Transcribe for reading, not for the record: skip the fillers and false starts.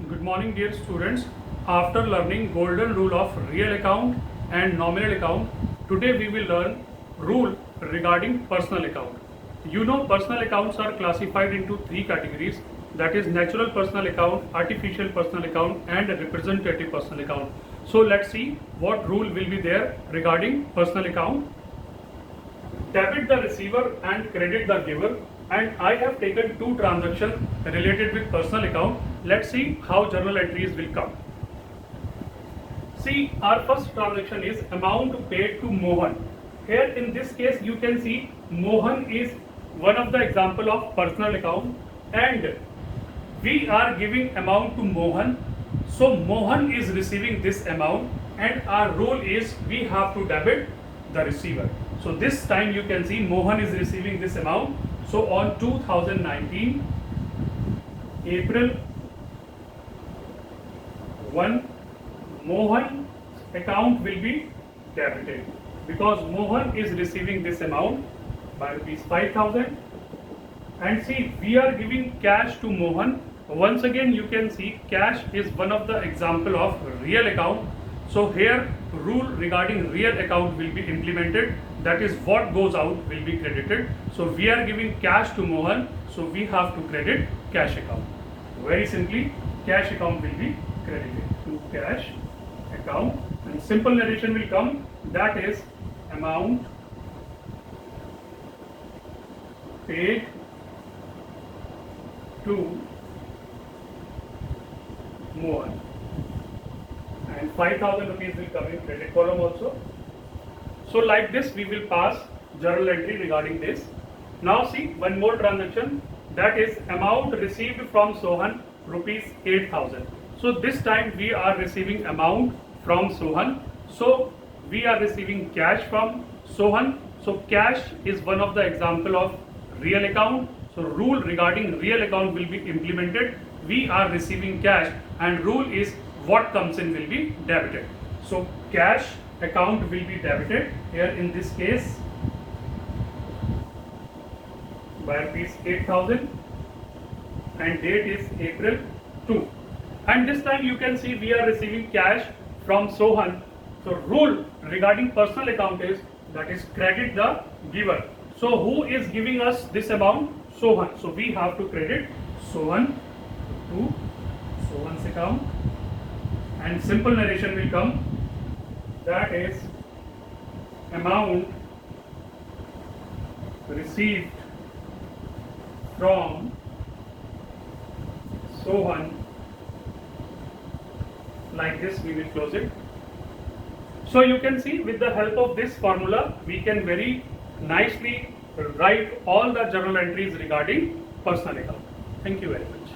Good morning, dear students. After learning golden rule of real account and nominal account, today we will learn rule regarding personal account. You know, personal accounts are classified into three categories, that is natural personal account, artificial personal account and representative personal account. So let's see what rule will be there regarding personal account. Debit the receiver and credit the giver, and I have taken two transactions related with personal account. Let's see how journal entries will come. See, our first transaction is amount paid to Mohan. Here in this case you can see Mohan is one of the example of personal account and we are giving amount to Mohan. So Mohan is receiving this amount and our rule is we have to debit the receiver. So this time you can see Mohan is receiving this amount. So on 2019 April 1, Mohan account will be debited because Mohan is receiving this amount by rupees 5,000. And see, we are giving cash to Mohan. Once again you can see cash is one of the example of real account. So here rule regarding real account will be implemented, that is what goes out will be credited. So we are giving cash to Mohan, so we have to credit cash account. Very simply, cash account will be credited to cash account and simple narration will come, that is amount paid to Mohan and 5,000 rupees will come in credit column also. So like this we will pass journal entry regarding this. Now see one more transaction, that is amount received from Sohan rupees 8,000. So this time we are receiving amount from Sohan. So we are receiving cash from Sohan. So cash is one of the example of real account. So rule regarding real account will be implemented. We are receiving cash and rule is what comes in will be debited. So cash account will be debited here in this case by rupees 8,000 and date is April 2. And this time you can see we are receiving cash from Sohan. So rule regarding personal account is, that is credit the giver. So who is giving us this amount? Sohan. So we have to credit Sohan to Sohan's account and simple narration will come, that is amount received from Sohan. Like this we will close it. So you can see with the help of this formula we can very nicely write all the journal entries regarding personal account. Thank you very much.